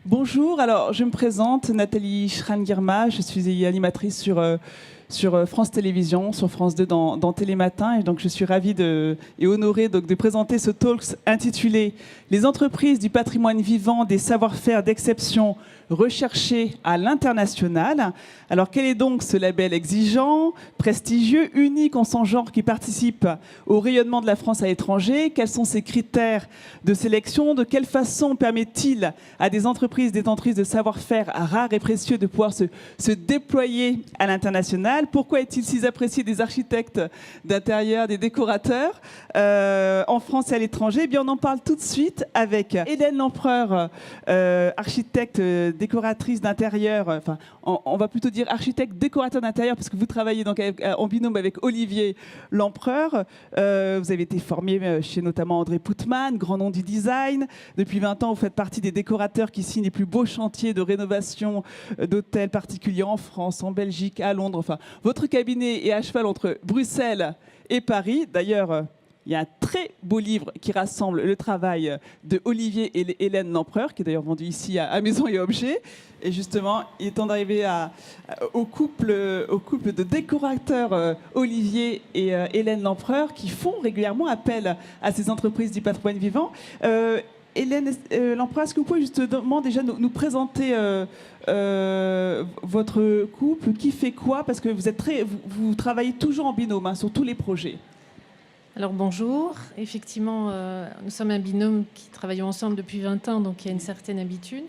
Bonjour, alors je me présente, Nathalie Schran-Girma, je suis animatrice sur France Télévisions, sur France 2 dans Télématin, et donc je suis ravie et honorée donc, de présenter ce talk intitulé Les entreprises du patrimoine vivant, des savoir-faire d'exception recherchés à l'international. Alors quel est donc ce label exigeant, prestigieux, unique en son genre qui participe au rayonnement de la France à l'étranger? Quels sont ses critères de sélection? De quelle façon permet-il à des entreprises détentrices de savoir-faire rares et précieux de pouvoir se déployer à l'international? Pourquoi est-il si apprécié des architectes d'intérieur, des décorateurs en France et à l'étranger? Eh bien, on en parle tout de suite avec Hélène Lempereur, architecte décoratrice d'intérieur, enfin, on va plutôt dire architecte décorateur d'intérieur, parce que vous travaillez donc en binôme avec Olivier Lempereur. Vous avez été formé chez notamment André Poutman, grand nom du design. Depuis 20 ans, vous faites partie des décorateurs qui signent les plus beaux chantiers de rénovation d'hôtels particuliers en France, en Belgique, à Londres. Enfin, votre cabinet est à cheval entre Bruxelles et Paris. D'ailleurs, il y a un très beau livre qui rassemble le travail de Olivier et Hélène Lempereur, qui est d'ailleurs vendu ici à Maison et Objets. Et justement, il est temps d'arriver au couple de décorateurs Olivier et Hélène Lempereur, qui font régulièrement appel à ces entreprises du patrimoine vivant. Hélène Lempereur, est-ce que vous pouvez justement déjà nous présenter votre couple, qui fait quoi? Parce que vous travaillez toujours en binôme sur tous les projets. Alors bonjour, effectivement, nous sommes un binôme qui travaillons ensemble depuis 20 ans, donc il y a une certaine habitude.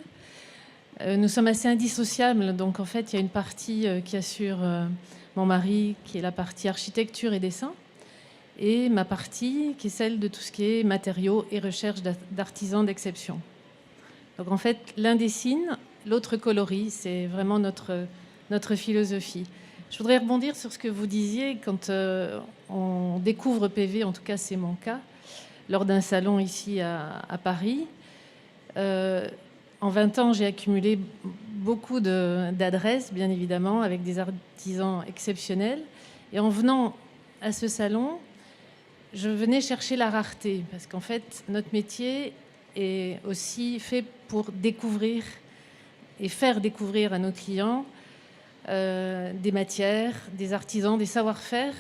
Nous sommes assez indissociables, donc en fait il y a une partie qui assure mon mari, qui est la partie architecture et dessin, et ma partie qui est celle de tout ce qui est matériaux et recherche d'artisans d'exception. Donc en fait l'un dessine, l'autre colorie, c'est vraiment notre philosophie. Je voudrais rebondir sur ce que vous disiez quand on découvre PV, en tout cas c'est mon cas, lors d'un salon ici à Paris. En 20 ans, j'ai accumulé beaucoup d'adresses, bien évidemment, avec des artisans exceptionnels. Et en venant à ce salon, je venais chercher la rareté, parce qu'en fait, notre métier est aussi fait pour découvrir et faire découvrir à nos clients des matières, des artisans, des savoir-faire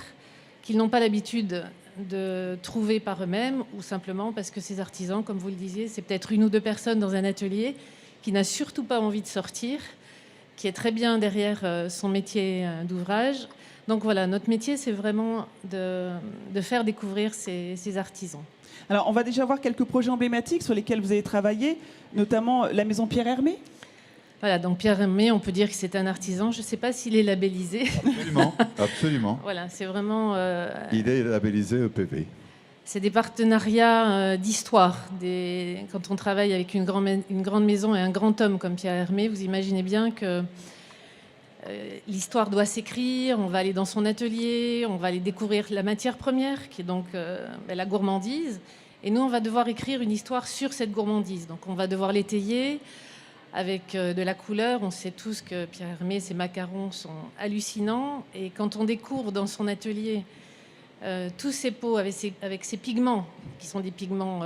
qu'ils n'ont pas l'habitude de trouver par eux-mêmes, ou simplement parce que ces artisans, comme vous le disiez, c'est peut-être une ou deux personnes dans un atelier qui n'a surtout pas envie de sortir, qui est très bien derrière son métier d'ouvrage. Donc voilà, notre métier, c'est vraiment de faire découvrir ces artisans. Alors, on va déjà voir quelques projets emblématiques sur lesquels vous avez travaillé, notamment la maison Pierre Hermé. Voilà, donc Pierre Hermé, on peut dire que c'est un artisan. Je ne sais pas s'il est labellisé. Absolument, absolument. Voilà, c'est vraiment... Il est labellisé EPV. C'est des partenariats d'histoire. Quand on travaille avec une grande maison et un grand homme comme Pierre Hermé, vous imaginez bien que l'histoire doit s'écrire, on va aller dans son atelier, on va aller découvrir la matière première, qui est donc la gourmandise. Et nous, on va devoir écrire une histoire sur cette gourmandise. Donc on va devoir l'étayer avec de la couleur. On sait tous que Pierre Hermé, ses macarons sont hallucinants. Et quand on découvre dans son atelier tous ces pots avec ces pigments, qui sont des pigments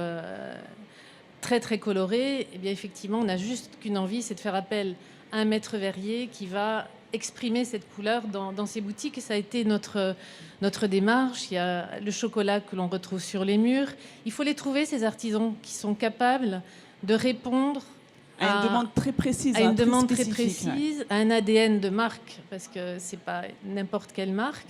très très colorés, et bien effectivement, on n'a juste qu'une envie, c'est de faire appel à un maître verrier qui va exprimer cette couleur dans ses boutiques. Et ça a été notre démarche. Il y a le chocolat que l'on retrouve sur les murs. Il faut les trouver, ces artisans qui sont capables de répondre à une demande très précise. À une demande très précise, à un ADN de marque, parce que ce n'est pas n'importe quelle marque.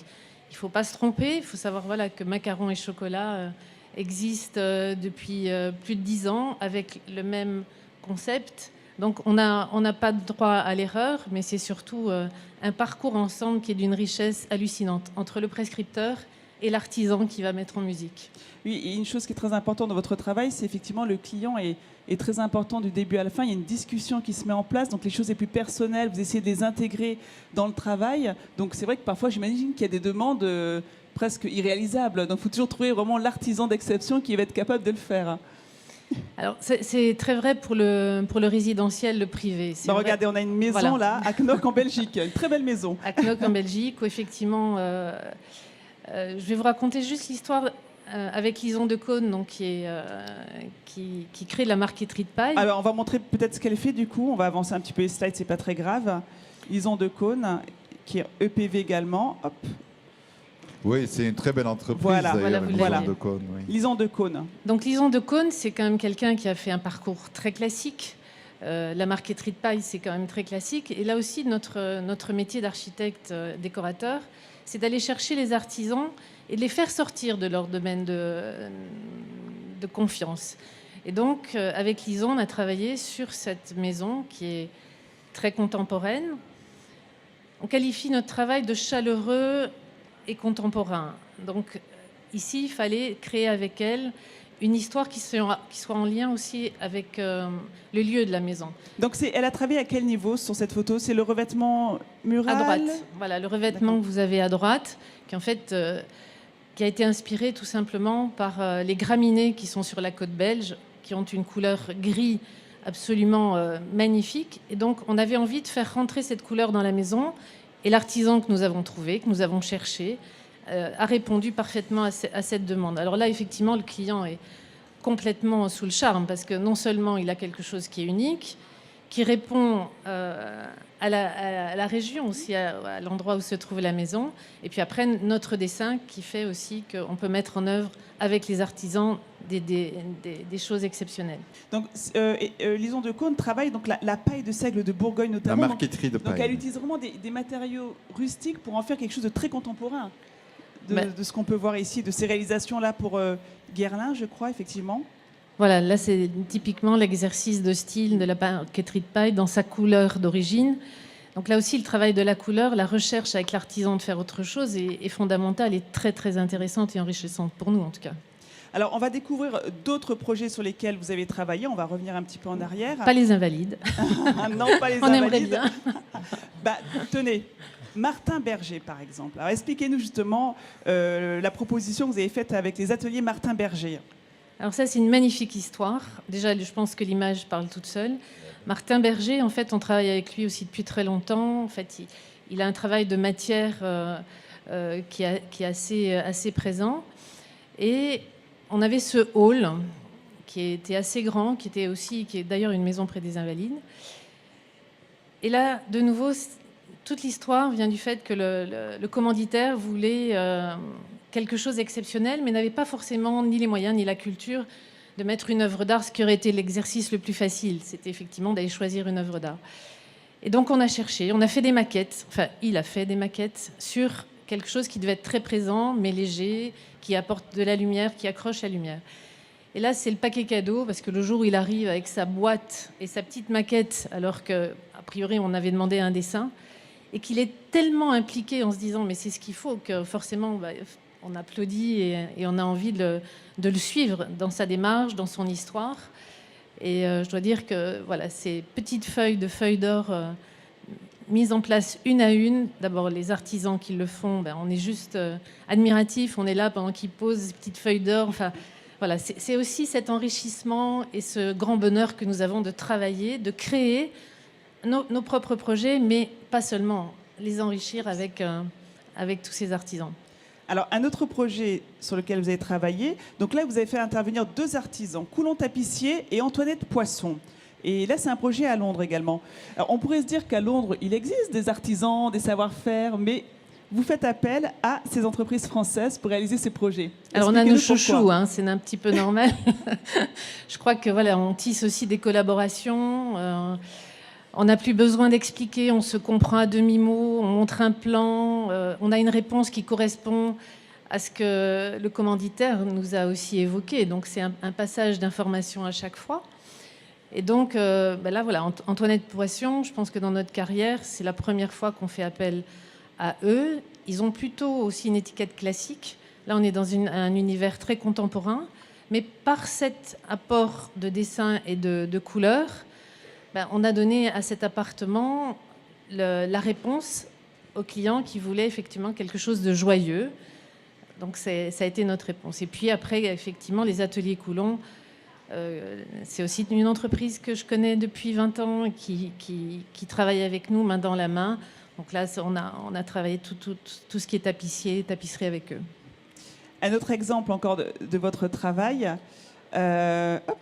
Il ne faut pas se tromper. Il faut savoir que Macarons et Chocolat existe depuis plus de 10 ans avec le même concept. Donc on n'a pas de droit à l'erreur, mais c'est surtout un parcours ensemble qui est d'une richesse hallucinante entre le prescripteur et l'artisan qui va mettre en musique. Oui, et une chose qui est très importante dans votre travail, c'est effectivement le client est très important du début à la fin. Il y a une discussion qui se met en place, donc les choses les plus personnelles, vous essayez de les intégrer dans le travail. Donc c'est vrai que parfois, j'imagine qu'il y a des demandes presque irréalisables. Donc il faut toujours trouver vraiment l'artisan d'exception qui va être capable de le faire. Alors, c'est très vrai pour le résidentiel, le privé. Regardez, on a une maison là, à Knock en Belgique, une très belle maison. À Knock en Belgique, où effectivement, je vais vous raconter juste l'histoire avec Lison de Caunes, donc, qui crée la marqueterie de paille. Alors, on va montrer peut-être ce qu'elle fait du coup. On va avancer un petit peu les slides, c'est pas très grave. Lison de Caunes, qui est EPV également. Hop. Oui, c'est une très belle entreprise Voilà, d'ailleurs, vous Lison l'avez. de Caunes. Oui. Lison de Caunes. Donc Lison de Caunes, c'est quand même quelqu'un qui a fait un parcours très classique. La marqueterie de paille, c'est quand même très classique. Et là aussi, notre métier d'architecte décorateur, c'est d'aller chercher les artisans et de les faire sortir de leur domaine de confiance. Et donc, avec Lison, on a travaillé sur cette maison qui est très contemporaine. On qualifie notre travail de chaleureux et contemporain. Donc, ici, il fallait créer avec elle une histoire qui soit en lien aussi avec le lieu de la maison. Donc, elle a travaillé à quel niveau sur cette photo? C'est le revêtement mural? À droite. Voilà, le revêtement que vous avez à droite, qui en fait qui a été inspiré tout simplement par les graminées qui sont sur la côte belge, qui ont une couleur gris absolument magnifique. Et donc, on avait envie de faire rentrer cette couleur dans la maison. Et l'artisan que nous avons trouvé, que nous avons cherché, a répondu parfaitement à cette demande. Alors là, effectivement, le client est complètement sous le charme parce que non seulement il a quelque chose qui est unique, qui répond à la région aussi, à l'endroit où se trouve la maison, et puis après notre dessin qui fait aussi qu'on peut mettre en œuvre avec les artisans des choses exceptionnelles. Donc, Lison de Caunes travaille donc la paille de seigle de Bourgogne La notamment. marqueterie de paille. Donc elle utilise vraiment des matériaux rustiques pour en faire quelque chose de très contemporain. Mais- De ce qu'on peut voir ici, de ces réalisations-là pour Guerlain, je crois, effectivement. Voilà, là c'est typiquement l'exercice de style de la marqueterie de paille dans sa couleur d'origine. Donc là aussi, le travail de la couleur, la recherche avec l'artisan de faire autre chose est fondamentale et très très intéressante et enrichissante pour nous en tout cas. Alors, on va découvrir d'autres projets sur lesquels vous avez travaillé. On va revenir un petit peu en arrière. Pas les invalides. Non, pas les On aimerait invalides. bien. Bah, tenez, Martin Berger, par exemple. Alors, expliquez-nous justement la proposition que vous avez faite avec les ateliers Martin Berger. Alors ça, c'est une magnifique histoire. Déjà, je pense que l'image parle toute seule. Martin Berger, en fait, on travaille avec lui aussi depuis très longtemps. En fait, il a un travail de matière qui est assez présent. Et on avait ce hall qui était assez grand, qui est d'ailleurs une maison près des Invalides. Et là, de nouveau, toute l'histoire vient du fait que le commanditaire voulait quelque chose d'exceptionnel, mais n'avait pas forcément ni les moyens ni la culture de mettre une œuvre d'art, ce qui aurait été l'exercice le plus facile. C'était effectivement d'aller choisir une œuvre d'art. Et donc on a cherché, on a fait des maquettes, enfin il a fait des maquettes sur quelque chose qui devait être très présent, mais léger, qui apporte de la lumière, qui accroche la lumière. Et là, c'est le paquet cadeau, parce que le jour où il arrive avec sa boîte et sa petite maquette, alors qu'a priori on avait demandé un dessin, et qu'il est tellement impliqué en se disant mais c'est ce qu'il faut, que forcément on applaudit et on a envie de le suivre dans sa démarche, dans son histoire. Et je dois dire que voilà, ces petites feuilles d'or mises en place une à une, d'abord les artisans qui le font, on est juste admiratifs, on est là pendant qu'ils posent ces petites feuilles d'or. Enfin, voilà, c'est aussi cet enrichissement et ce grand bonheur que nous avons de travailler, de créer nos propres projets, mais pas seulement, les enrichir avec tous ces artisans. Alors, un autre projet sur lequel vous avez travaillé, donc là, vous avez fait intervenir 2 artisans, Coulon Tapissier et Antoinette Poisson. Et là, c'est un projet à Londres également. Alors, on pourrait se dire qu'à Londres, il existe des artisans, des savoir-faire, mais vous faites appel à ces entreprises françaises pour réaliser ces projets. Alors, on a nos Expliquez-nous chouchous, pourquoi. c'est un petit peu normal. Je crois que voilà, on tisse aussi des collaborations. On n'a plus besoin d'expliquer, on se comprend à demi-mot, on montre un plan, on a une réponse qui correspond à ce que le commanditaire nous a aussi évoqué. Donc c'est un passage d'informations à chaque fois. Et donc là, voilà, Antoinette Poisson, je pense que dans notre carrière, c'est la première fois qu'on fait appel à eux. Ils ont plutôt aussi une étiquette classique. Là, on est dans un univers très contemporain, mais par cet apport de dessin et de couleurs, on a donné à cet appartement la réponse au client qui voulait effectivement quelque chose de joyeux. Donc ça a été notre réponse. Et puis après, effectivement, les ateliers Coulon, c'est aussi une entreprise que je connais depuis 20 ans et qui travaille avec nous main dans la main. Donc là, on a travaillé tout ce qui est tapisserie avec eux. Un autre exemple encore de votre travail. Hop.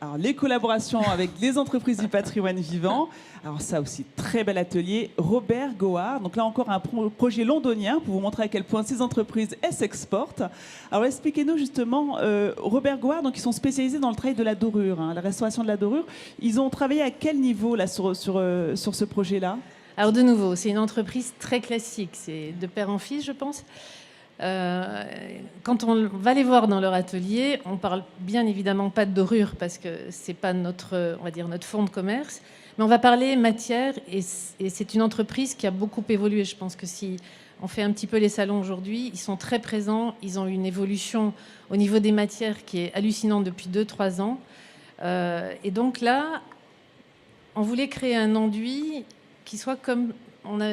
Alors, les collaborations avec les entreprises du patrimoine vivant. Alors ça aussi, très bel atelier. Robert Goard. Donc là encore, un projet londonien pour vous montrer à quel point ces entreprises, elles s'exportent. Alors expliquez-nous justement, Robert Goard, donc ils sont spécialisés dans le travail de la dorure, la restauration de la dorure. Ils ont travaillé à quel niveau là, sur ce projet-là? Alors de nouveau, c'est une entreprise très classique. C'est de père en fils, je pense. Quand on va les voir dans leur atelier, on parle bien évidemment pas de dorure parce que c'est pas notre, on va dire, notre fond de commerce, mais on va parler matière et c'est une entreprise qui a beaucoup évolué. Je pense que si on fait un petit peu les salons aujourd'hui, ils sont très présents, ils ont une évolution au niveau des matières qui est hallucinante depuis 2-3 ans. Et donc là, on voulait créer un enduit qui soit comme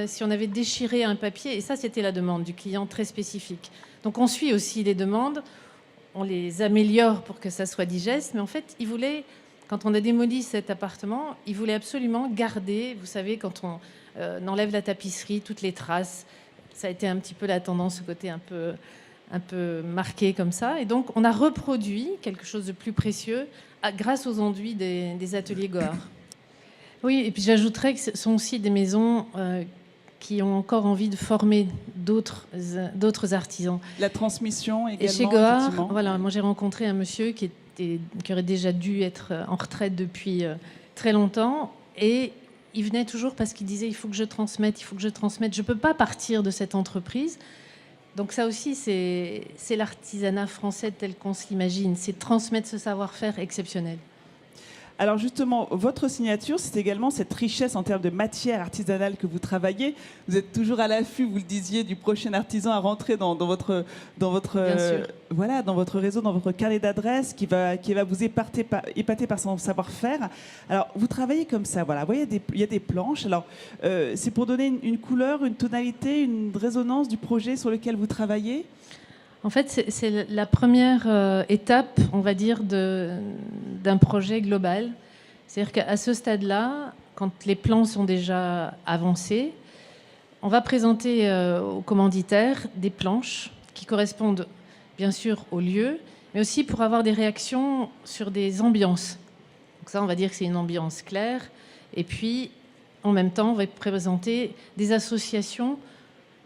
si on avait déchiré un papier, et ça c'était la demande du client très spécifique. Donc on suit aussi les demandes, on les améliore pour que ça soit digeste, mais en fait il voulait, quand on a démoli cet appartement, il voulait absolument garder, vous savez, quand on enlève la tapisserie, toutes les traces, ça a été un petit peu la tendance, ce côté un peu marqué comme ça, et donc on a reproduit quelque chose de plus précieux grâce aux enduits des ateliers Goard. Oui, et puis j'ajouterais que ce sont aussi des maisons qui ont encore envie de former d'autres artisans. La transmission également. Et chez Goard, voilà, moi j'ai rencontré un monsieur qui aurait déjà dû être en retraite depuis très longtemps, et il venait toujours parce qu'il disait il faut que je transmette, je ne peux pas partir de cette entreprise. Donc ça aussi, c'est l'artisanat français tel qu'on se l'imagine, c'est transmettre ce savoir-faire exceptionnel. Alors justement, votre signature, c'est également cette richesse en termes de matière artisanale que vous travaillez. Vous êtes toujours à l'affût, vous le disiez, du prochain artisan à rentrer dans votre voilà, dans votre réseau, dans votre carnet d'adresses, qui va vous épater par son savoir-faire. Alors, vous travaillez comme ça, voilà. Vous voyez, il y a des planches. Alors, c'est pour donner une couleur, une tonalité, une résonance du projet sur lequel vous travaillez. En fait, c'est la première étape, on va dire, d'un projet global. C'est-à-dire qu'à ce stade-là, quand les plans sont déjà avancés, on va présenter aux commanditaires des planches qui correspondent bien sûr au lieu, mais aussi pour avoir des réactions sur des ambiances. Donc ça, on va dire que c'est une ambiance claire. Et puis, en même temps, on va présenter des associations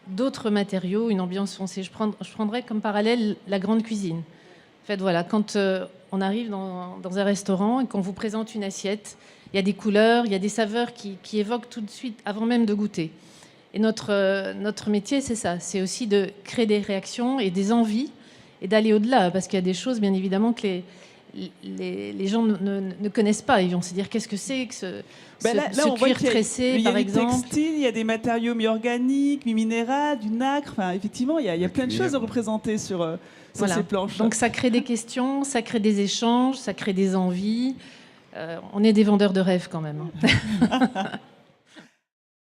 d'autres matériaux, une ambiance foncée. Je prendrais comme parallèle la grande cuisine. En fait, voilà, quand on arrive dans un restaurant et qu'on vous présente une assiette, il y a des couleurs, il y a des saveurs qui évoquent tout de suite, avant même de goûter. Et notre métier, c'est ça. C'est aussi de créer des réactions et des envies et d'aller au-delà. Parce qu'il y a des choses, bien évidemment, que les gens ne connaissent pas. Ils vont se dire qu'est-ce que c'est que ce cuir tressé, par exemple. Il y a du textile, il y a des matériaux mi-organiques, mi-minéraux, du nacre. Enfin, effectivement, il y a plein de choses à représenter sur ces planches. Donc ça crée des questions, ça crée des échanges, ça crée des envies. On est des vendeurs de rêves quand même.